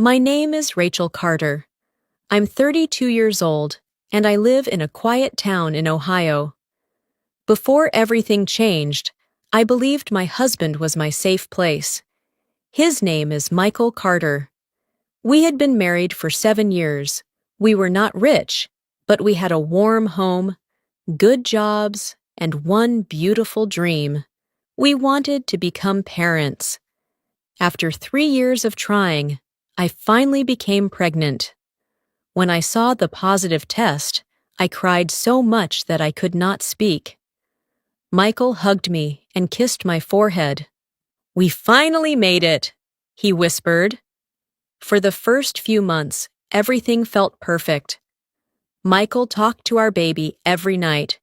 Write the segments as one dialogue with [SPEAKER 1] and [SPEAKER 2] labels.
[SPEAKER 1] My name is Rachel Carter. I'm 32 years old, and I live in a quiet town in Ohio. Before everything changed, I believed my husband was my safe place. His name is Michael Carter. We had been married for 7 years. We were not rich, but we had a warm home, good jobs, and one beautiful dream. We wanted to become parents. After 3 years of trying, I finally became pregnant. When I saw the positive test, I cried so much that I could not speak. Michael hugged me and kissed my forehead. "We finally made it," he whispered. For the first few months, everything felt perfect. Michael talked to our baby every night.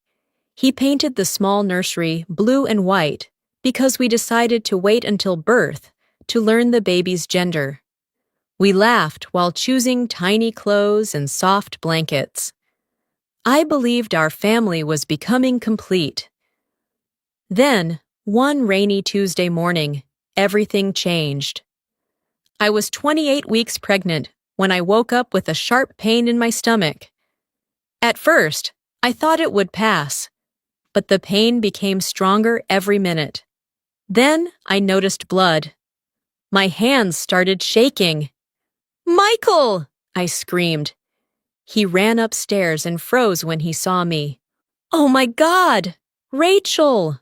[SPEAKER 1] He painted the small nursery blue and white because we decided to wait until birth to learn the baby's gender. We laughed while choosing tiny clothes and soft blankets. I believed our family was becoming complete. Then, one rainy Tuesday morning, everything changed. I was 28 weeks pregnant when I woke up with a sharp pain in my stomach. At first, I thought it would pass, but the pain became stronger every minute. Then I noticed blood. My hands started shaking. "Michael!" I screamed. He ran upstairs and froze when he saw me. "Oh my God! Rachel!"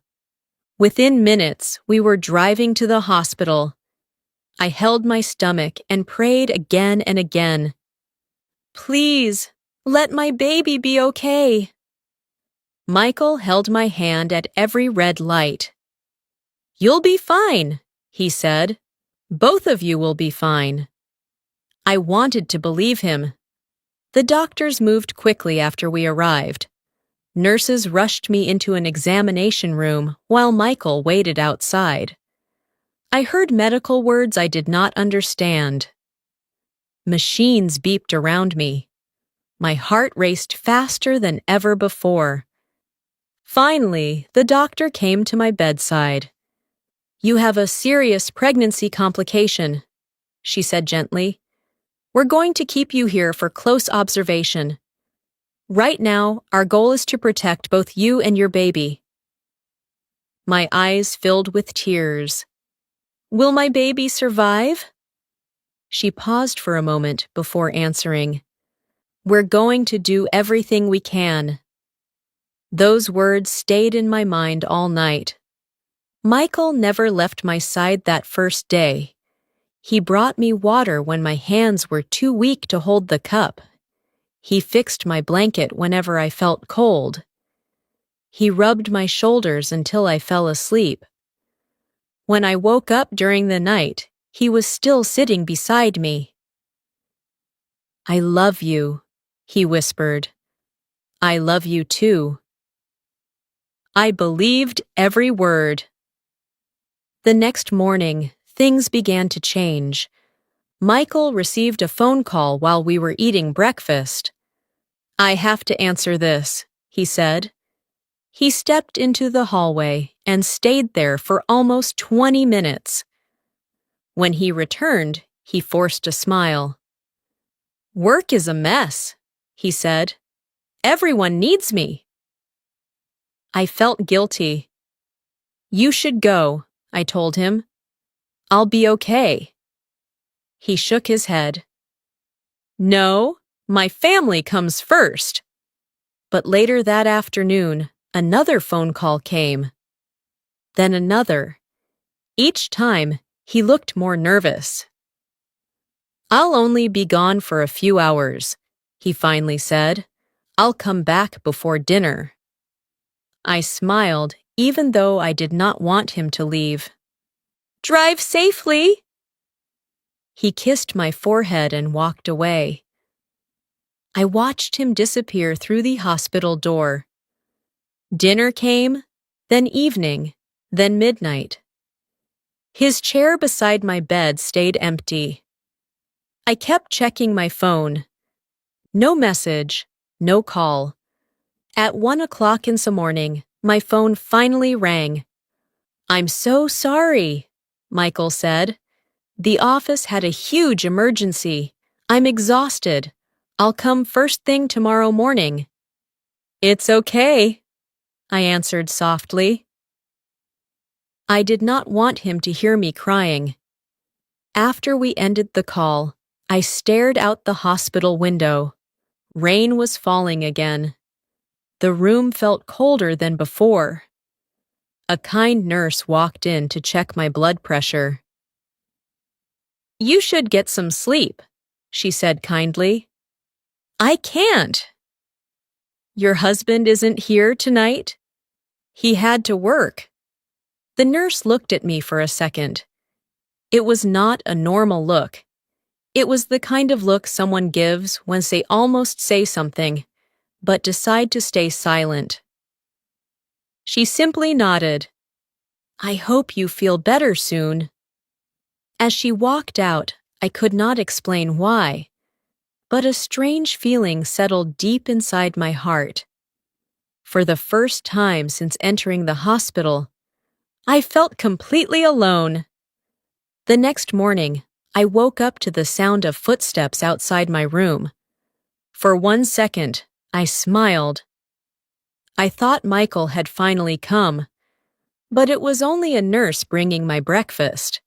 [SPEAKER 1] Within minutes, we were driving to the hospital. I held my stomach and prayed again and again. "Please, let my baby be okay." Michael held my hand at every red light. "You'll be fine," he said. "Both of you will be fine." I wanted to believe him. The doctors moved quickly after we arrived. Nurses rushed me into an examination room while Michael waited outside. I heard medical words I did not understand. Machines beeped around me. My heart raced faster than ever before. Finally, the doctor came to my bedside. "You have a serious pregnancy complication," she said gently. "We're going to keep you here for close observation. Right now, our goal is to protect both you and your baby." My eyes filled with tears. "Will my baby survive?" She paused for a moment before answering. "We're going to do everything we can." Those words stayed in my mind all night. Michael never left my side that first day. He brought me water when my hands were too weak to hold the cup. He fixed my blanket whenever I felt cold. He rubbed my shoulders until I fell asleep. When I woke up during the night, he was still sitting beside me. "I love you," he whispered. "I love you too." I believed every word. The next morning, things began to change. Michael received a phone call while we were eating breakfast. "I have to answer this," he said. He stepped into the hallway and stayed there for almost 20 minutes. When he returned, he forced a smile. "Work is a mess," he said. "Everyone needs me." I felt guilty. "You should go," I told him. "I'll be okay." He shook his head. "No, my family comes first." But later that afternoon, another phone call came. Then another. Each time, he looked more nervous. "I'll only be gone for a few hours," he finally said. "I'll come back before dinner." I smiled, even though I did not want him to leave. "Drive safely." He kissed my forehead and walked away. I watched him disappear through the hospital door. Dinner came, then evening, then midnight. His chair beside my bed stayed empty. I kept checking my phone. No message, no call. At 1 o'clock in the morning, my phone finally rang. "I'm so sorry," Michael said. The office had a huge emergency. I'm exhausted. I'll come first thing tomorrow morning. It's okay, I answered softly. I did not want him to hear me crying. After we ended the call, I stared out the hospital window. Rain was falling again. The room felt colder than before. A kind nurse walked in to check my blood pressure. You should get some sleep, she said kindly. I can't. Your husband isn't here tonight? He had to work. The nurse looked at me for a second. It was not a normal look. It was the kind of look someone gives when they almost say something, but decide to stay silent. She simply nodded. I hope you feel better soon. As she walked out, I could not explain why, but a strange feeling settled deep inside my heart. For the first time since entering the hospital, I felt completely alone. The next morning, I woke up to the sound of footsteps outside my room. For 1 second, I smiled. I thought Michael had finally come, but it was only a nurse bringing my breakfast.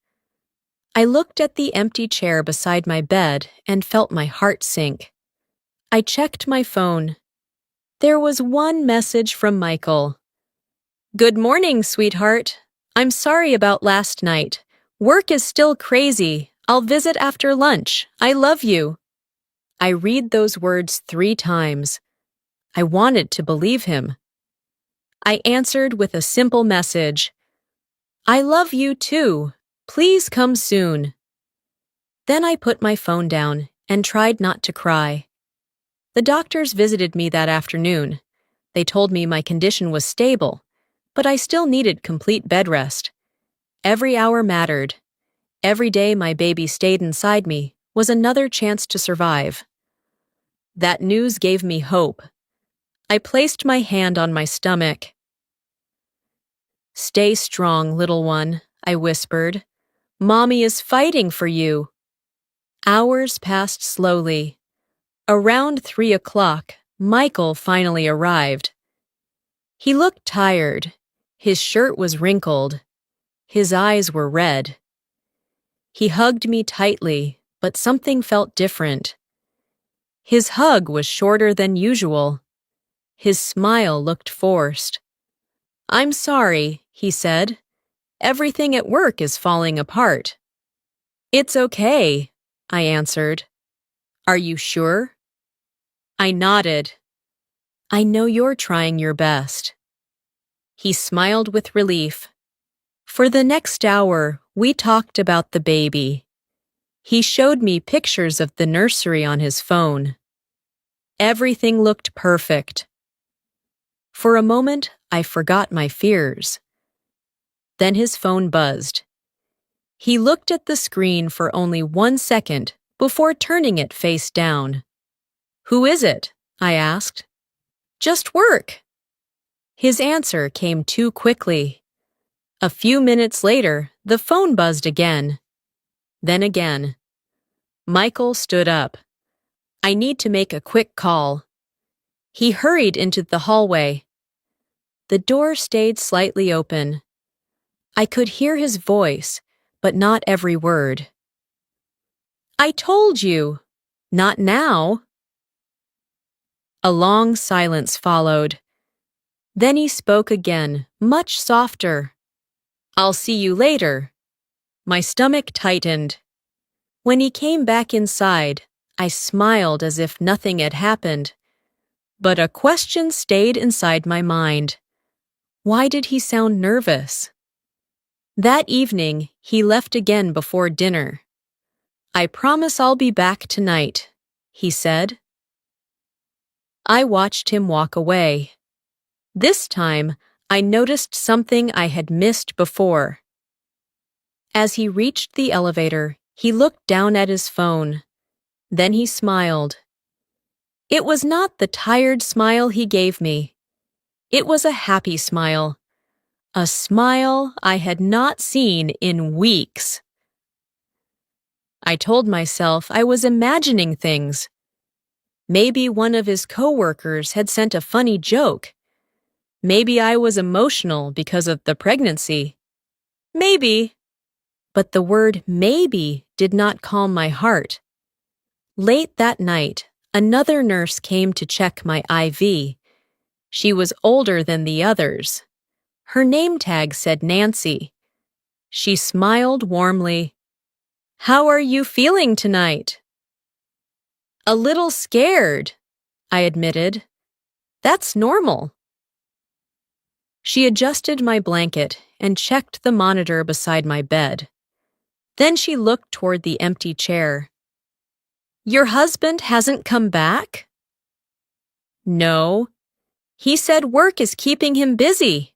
[SPEAKER 1] I looked at the empty chair beside my bed and felt my heart sink. I checked my phone. There was one message from Michael. Good morning, sweetheart. I'm sorry about last night. Work is still crazy. I'll visit after lunch. I love you. I read those words 3 times. I wanted to believe him. I answered with a simple message. I love you too. Please come soon. Then I put my phone down and tried not to cry. The doctors visited me that afternoon. They told me my condition was stable, but I still needed complete bed rest. Every hour mattered. Every day my baby stayed inside me was another chance to survive. That news gave me hope. I placed my hand on my stomach. Stay strong, little one, I whispered. Mommy is fighting for you. Hours passed slowly. Around 3 o'clock, Michael finally arrived. He looked tired. His shirt was wrinkled. His eyes were red. He hugged me tightly, but something felt different. His hug was shorter than usual. His smile looked forced. I'm sorry, he said. Everything at work is falling apart. It's okay, I answered. Are you sure? I nodded. I know you're trying your best. He smiled with relief. For the next hour, we talked about the baby. He showed me pictures of the nursery on his phone. Everything looked perfect. For a moment, I forgot my fears. Then his phone buzzed. He looked at the screen for only 1 second before turning it face down. Who is it? I asked. Just work. His answer came too quickly. A few minutes later, the phone buzzed again. Then again. Michael stood up. I need to make a quick call. He hurried into the hallway. The door stayed slightly open. I could hear his voice, but not every word. I told you. Not now. A long silence followed. Then he spoke again, much softer. I'll see you later. My stomach tightened. When he came back inside, I smiled as if nothing had happened. But a question stayed inside my mind. Why did he sound nervous? That evening, he left again before dinner. I promise I'll be back tonight, he said. I watched him walk away. This time, I noticed something I had missed before. As he reached the elevator, he looked down at his phone. Then he smiled. It was not the tired smile he gave me. It was a happy smile. A smile I had not seen in weeks. I told myself I was imagining things. Maybe one of his coworkers had sent a funny joke. Maybe I was emotional because of the pregnancy. Maybe. But the word maybe did not calm my heart. Late that night, another nurse came to check my IV. She was older than the others. Her name tag said Nancy. She smiled warmly. "How are you feeling tonight?" "A little scared," I admitted. "That's normal." She adjusted my blanket and checked the monitor beside my bed. Then she looked toward the empty chair. "Your husband hasn't come back?" "No. He said work is keeping him busy."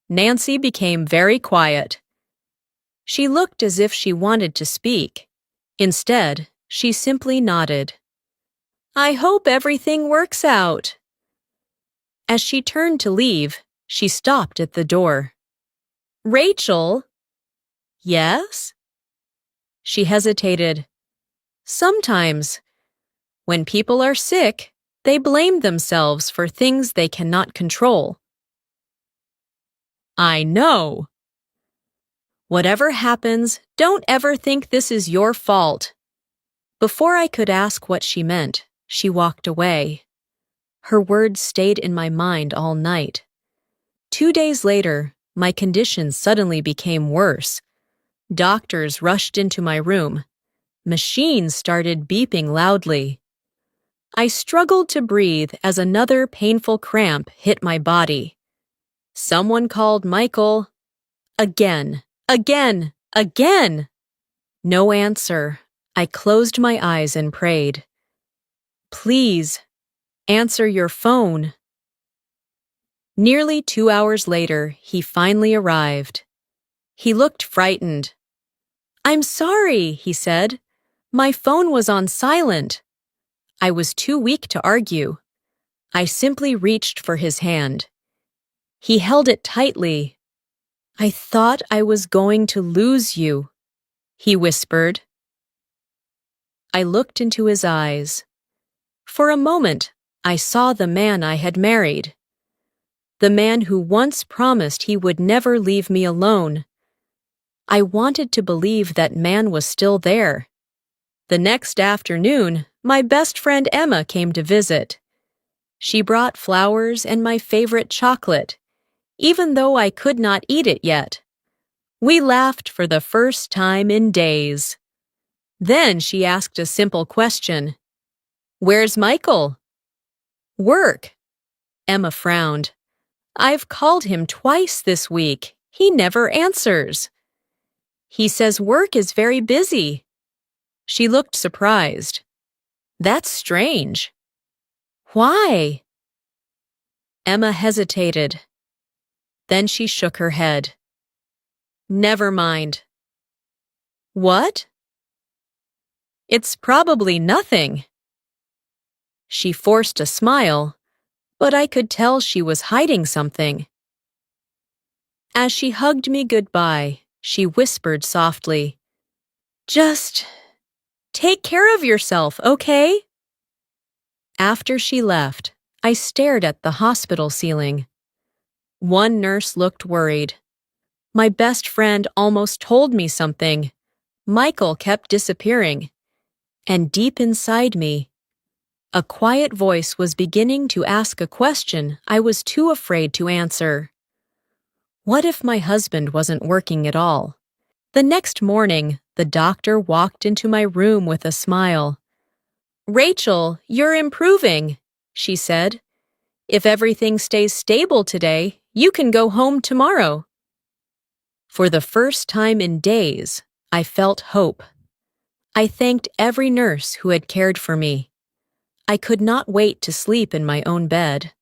[SPEAKER 1] Nancy became very quiet. She looked as if she wanted to speak. Instead, she simply nodded. "I hope everything works out." As she turned to leave, she stopped at the door. "Rachel?" "Yes?" She hesitated. "Sometimes, when people are sick, they blame themselves for things they cannot control." "I know." "Whatever happens, don't ever think this is your fault." Before I could ask what she meant, she walked away. Her words stayed in my mind all night. 2 days later, my condition suddenly became worse. Doctors rushed into my room. Machines started beeping loudly. I struggled to breathe as another painful cramp hit my body. Someone called Michael. Again, again, again. No answer. I closed my eyes and prayed. "Please, answer your phone." Nearly 2 hours later, he finally arrived. He looked frightened. "I'm sorry," he said. "My phone was on silent." I was too weak to argue. I simply reached for his hand. He held it tightly. "I thought I was going to lose you," he whispered. I looked into his eyes. For a moment, I saw the man I had married. The man who once promised he would never leave me alone. I wanted to believe that man was still there. The next afternoon, my best friend Emma came to visit. She brought flowers and my favorite chocolate, even though I could not eat it yet. We laughed for the first time in days. Then she asked a simple question. "Where's Michael?" "Work." Emma frowned. "I've called him twice this week. He never answers." "He says work is very busy." She looked surprised. "That's strange." "Why?" Emma hesitated. Then she shook her head. "Never mind." "What?" "It's probably nothing." She forced a smile, but I could tell she was hiding something. As she hugged me goodbye, she whispered softly, "Just take care of yourself, okay?" After she left, I stared at the hospital ceiling. One nurse looked worried. My best friend almost told me something. Michael kept disappearing. And deep inside me, a quiet voice was beginning to ask a question I was too afraid to answer. What if my husband wasn't working at all? The next morning, the doctor walked into my room with a smile. "Rachel, you're improving," she said. "If everything stays stable today, you can go home tomorrow." For the first time in days, I felt hope. I thanked every nurse who had cared for me. I could not wait to sleep in my own bed.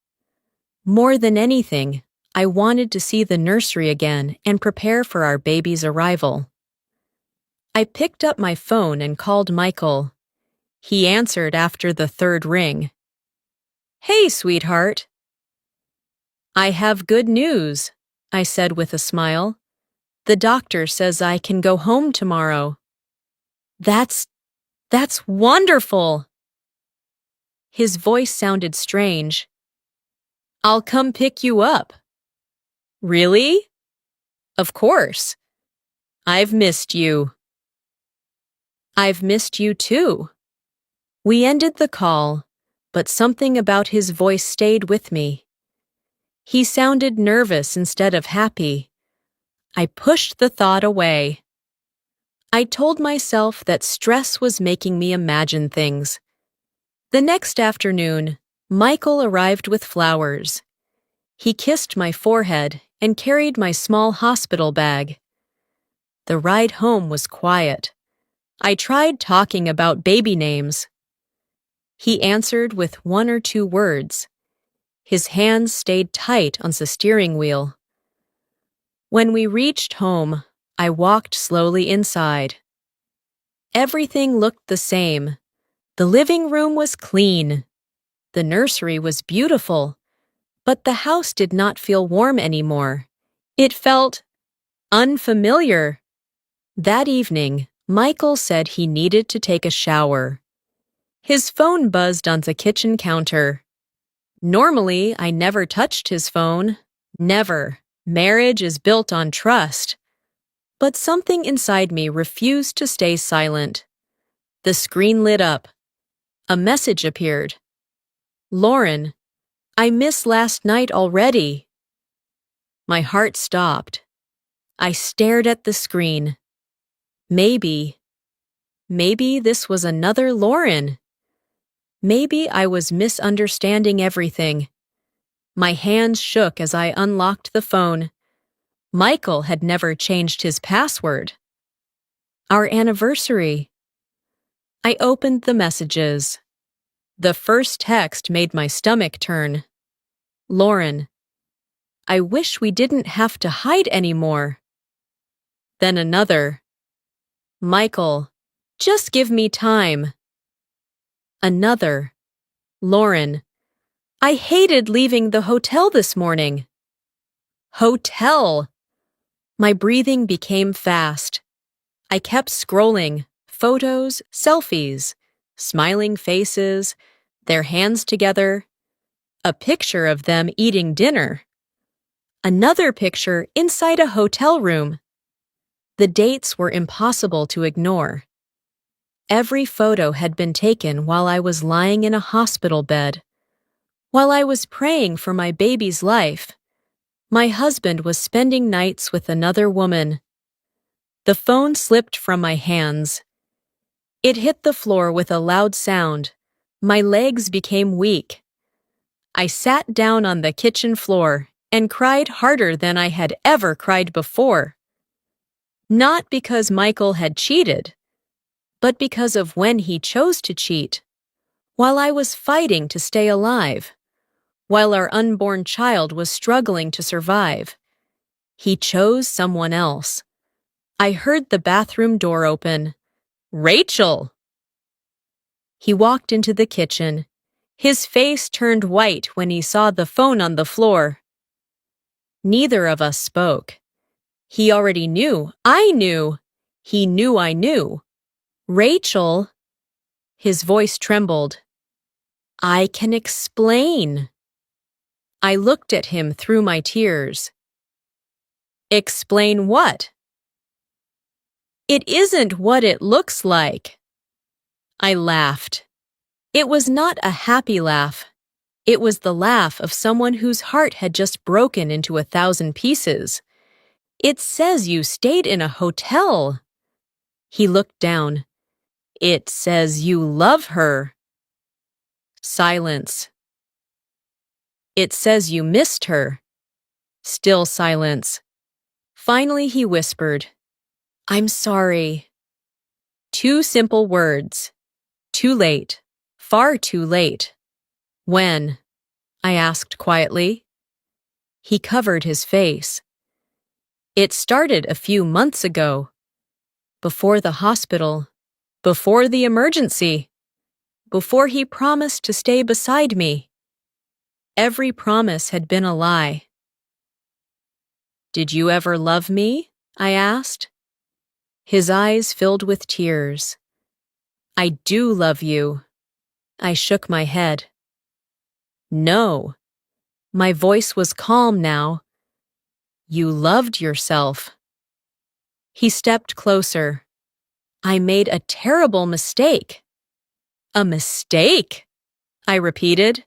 [SPEAKER 1] More than anything, I wanted to see the nursery again and prepare for our baby's arrival. I picked up my phone and called Michael. He answered after the third ring. "Hey, sweetheart." "I have good news," I said with a smile. "The doctor says I can go home tomorrow." That's, that's wonderful. His voice sounded strange. I'll come pick you up. Really? Of course. I've missed you. I've missed you too. We ended the call, but something about his voice stayed with me. He sounded nervous instead of happy. I pushed the thought away. I told myself that stress was making me imagine things. The next afternoon, Michael arrived with flowers. He kissed my forehead and carried my small hospital bag. The ride home was quiet. I tried talking about baby names. He answered with one or two words. His hands stayed tight on the steering wheel. When we reached home, I walked slowly inside. Everything looked the same. The living room was clean. The nursery was beautiful, but the house did not feel warm anymore. It felt unfamiliar. That evening, Michael said he needed to take a shower. His phone buzzed on the kitchen counter. Normally, I never touched his phone. Never. Marriage is built on trust. But something inside me refused to stay silent. The screen lit up. A message appeared. Lauren, I miss last night already. My heart stopped. I stared at the screen. Maybe this was another Lauren. Maybe I was misunderstanding everything. My hands shook as I unlocked the phone. Michael had never changed his password. Our anniversary. I opened the messages. The first text made my stomach turn. Lauren, I wish we didn't have to hide anymore. Then another. Michael, just give me time. Another. Lauren, I hated leaving the hotel this morning. Hotel. My breathing became fast. I kept scrolling. Photos, selfies, smiling faces, their hands together. A picture of them eating dinner. Another picture inside a hotel room. The dates were impossible to ignore. Every photo had been taken while I was lying in a hospital bed. While I was praying for my baby's life, my husband was spending nights with another woman. The phone slipped from my hands. It hit the floor with a loud sound. My legs became weak. I sat down on the kitchen floor and cried harder than I had ever cried before. Not because Michael had cheated, but because of when he chose to cheat. While I was fighting to stay alive, while our unborn child was struggling to survive, he chose someone else. I heard the bathroom door open. Rachel! He walked into the kitchen. His face turned white when he saw the phone on the floor. Neither of us spoke. He already knew. I knew. He knew I knew. Rachel! His voice trembled. I can explain. I looked at him through my tears. Explain what? It isn't what it looks like. I laughed. It was not a happy laugh. It was the laugh of someone whose heart had just broken into 1,000 pieces. It says you stayed in a hotel. He looked down. It says you love her. Silence. It says you missed her. Still silence. Finally he whispered, I'm sorry. 2 simple words. Too late. Far too late. When? I asked quietly. He covered his face. It started a few months ago. Before the hospital. Before the emergency. Before he promised to stay beside me. Every promise had been a lie. Did you ever love me? I asked. His eyes filled with tears. I do love you. I shook my head. No. My voice was calm now. You loved yourself. He stepped closer. I made a terrible mistake. A mistake? I repeated.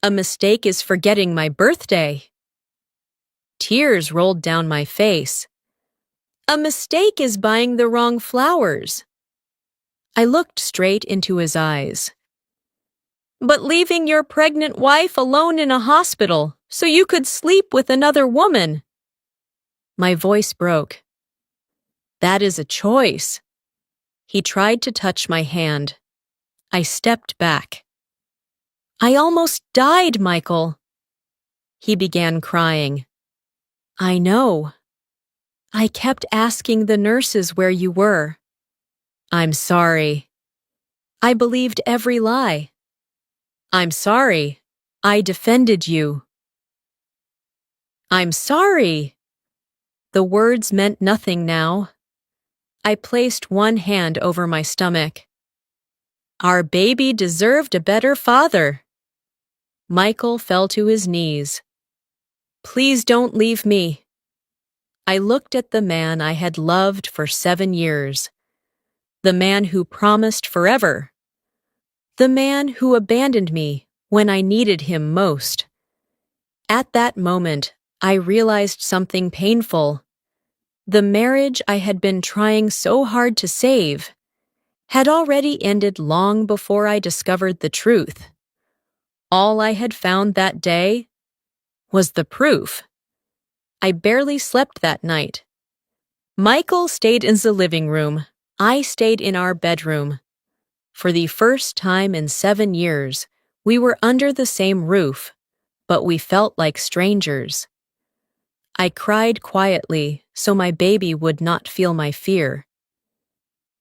[SPEAKER 1] A mistake is forgetting my birthday. Tears rolled down my face. A mistake is buying the wrong flowers. I looked straight into his eyes. But leaving your pregnant wife alone in a hospital so you could sleep with another woman. My voice broke. That is a choice. He tried to touch my hand. I stepped back. I almost died, Michael. He began crying. I know. I kept asking the nurses where you were. I'm sorry. I believed every lie. I'm sorry. I defended you. I'm sorry. The words meant nothing now. I placed one hand over my stomach. Our baby deserved a better father. Michael fell to his knees. Please don't leave me. I looked at the man I had loved for 7 years. The man who promised forever. The man who abandoned me when I needed him most. At that moment, I realized something painful. The marriage I had been trying so hard to save had already ended long before I discovered the truth. All I had found that day was the proof. I barely slept that night. Michael stayed in the living room. I stayed in our bedroom. For the first time in 7 years, we were under the same roof, but we felt like strangers. I cried quietly so my baby would not feel my fear.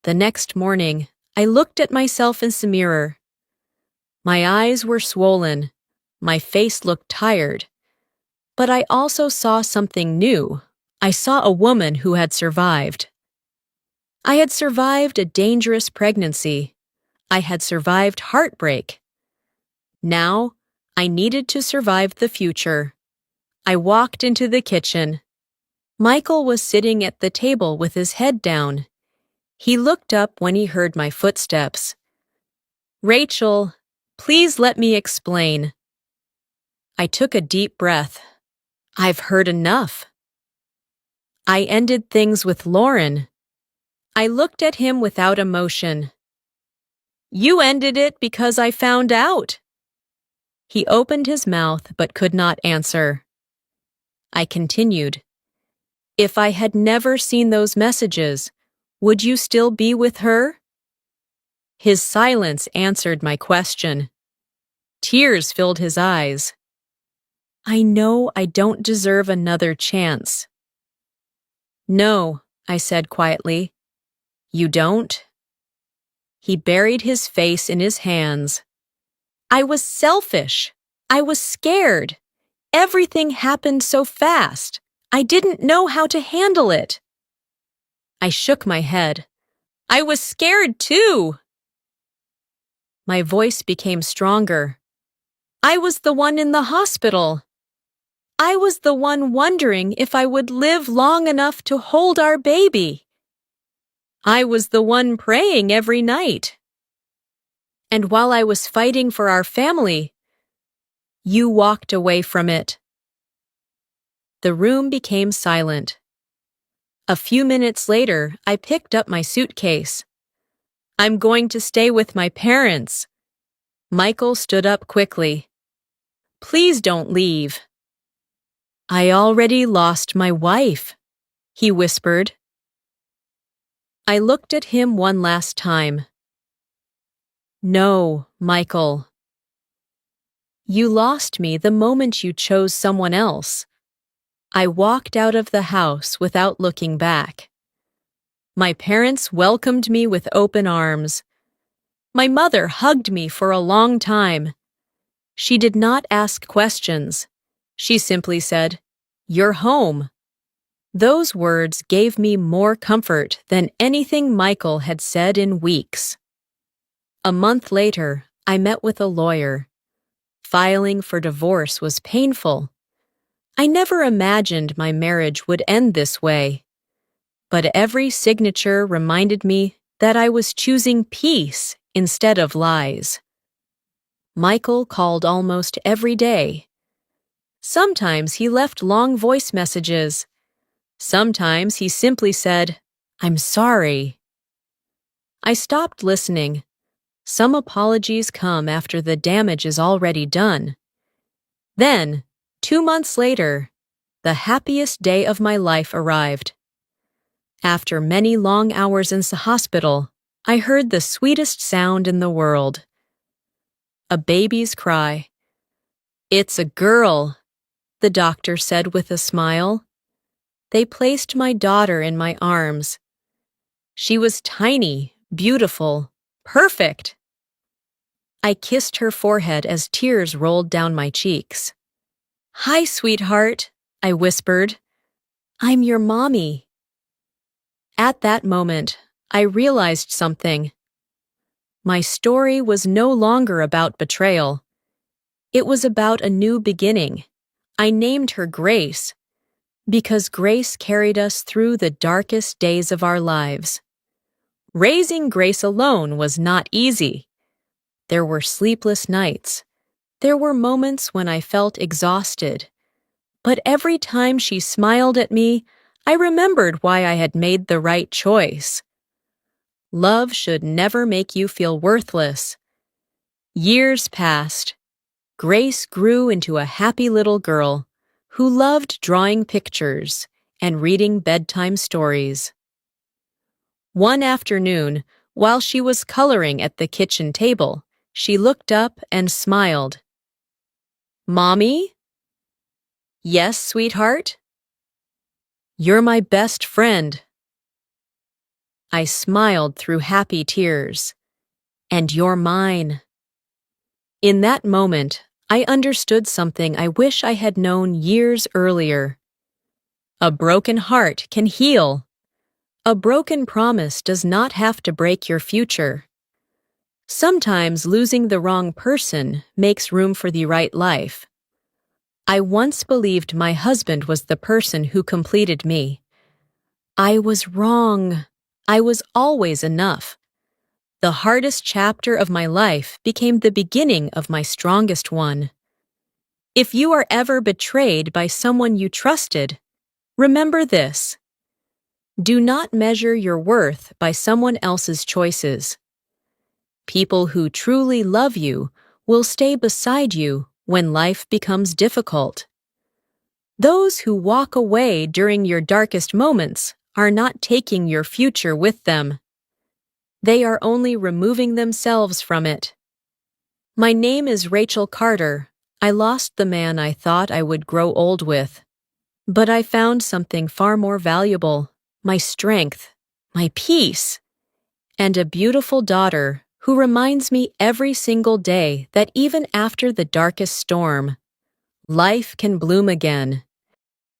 [SPEAKER 1] The next morning, I looked at myself in the mirror. My eyes were swollen. My face looked tired. But I also saw something new. I saw a woman who had survived. I had survived a dangerous pregnancy. I had survived heartbreak. Now, I needed to survive the future. I walked into the kitchen. Michael was sitting at the table with his head down. He looked up when he heard my footsteps. Rachel, please let me explain. I took a deep breath. I've heard enough. I ended things with Lauren. I looked at him without emotion. You ended it because I found out. He opened his mouth but could not answer. I continued. If I had never seen those messages, would you still be with her? His silence answered my question. Tears filled his eyes. I know I don't deserve another chance. No, I said quietly. You don't? He buried his face in his hands. I was selfish. I was scared. Everything happened so fast. I didn't know how to handle it. I shook my head. I was scared too. My voice became stronger. I was the one in the hospital. I was the one wondering if I would live long enough to hold our baby. I was the one praying every night. And while I was fighting for our family, you walked away from it. The room became silent. A few minutes later, I picked up my suitcase. I'm going to stay with my parents. Michael stood up quickly. Please don't leave. I already lost my wife, he whispered. I looked at him one last time. No, Michael. You lost me the moment you chose someone else. I walked out of the house without looking back. My parents welcomed me with open arms. My mother hugged me for a long time. She did not ask questions. She simply said, "You're home." Those words gave me more comfort than anything Michael had said in weeks. A month later, I met with a lawyer. Filing for divorce was painful. I never imagined my marriage would end this way. But every signature reminded me that I was choosing peace instead of lies. Michael called almost every day. Sometimes he left long voice messages. Sometimes he simply said, "I'm sorry." I stopped listening. Some apologies come after the damage is already done. Then, 2 months later, the happiest day of my life arrived. After many long hours in the hospital, I heard the sweetest sound in the world. A baby's cry. "It's a girl," the doctor said with a smile. They placed my daughter in my arms. She was tiny, beautiful, perfect. I kissed her forehead as tears rolled down my cheeks. "Hi, sweetheart," I whispered. "I'm your mommy." At that moment, I realized something. My story was no longer about betrayal. It was about a new beginning. I named her Grace, because Grace carried us through the darkest days of our lives. Raising Grace alone was not easy. There were sleepless nights. There were moments when I felt exhausted. But every time she smiled at me, I remembered why I had made the right choice. Love should never make you feel worthless. Years passed. Grace grew into a happy little girl who loved drawing pictures and reading bedtime stories. One afternoon, while she was coloring at the kitchen table, she looked up and smiled. "Mommy?" "Yes, sweetheart?" "You're my best friend." I smiled through happy tears. "And you're mine." In that moment, I understood something I wish I had known years earlier. A broken heart can heal. A broken promise does not have to break your future. Sometimes losing the wrong person makes room for the right life. I once believed my husband was the person who completed me. I was wrong. I was always enough. The hardest chapter of my life became the beginning of my strongest one. If you are ever betrayed by someone you trusted, remember this. Do not measure your worth by someone else's choices. People who truly love you will stay beside you when life becomes difficult. Those who walk away during your darkest moments are not taking your future with them. They are only removing themselves from it. My name is Rachel Carter. I lost the man I thought I would grow old with. But I found something far more valuable, my strength, my peace, and a beautiful daughter who reminds me every single day that even after the darkest storm, life can bloom again.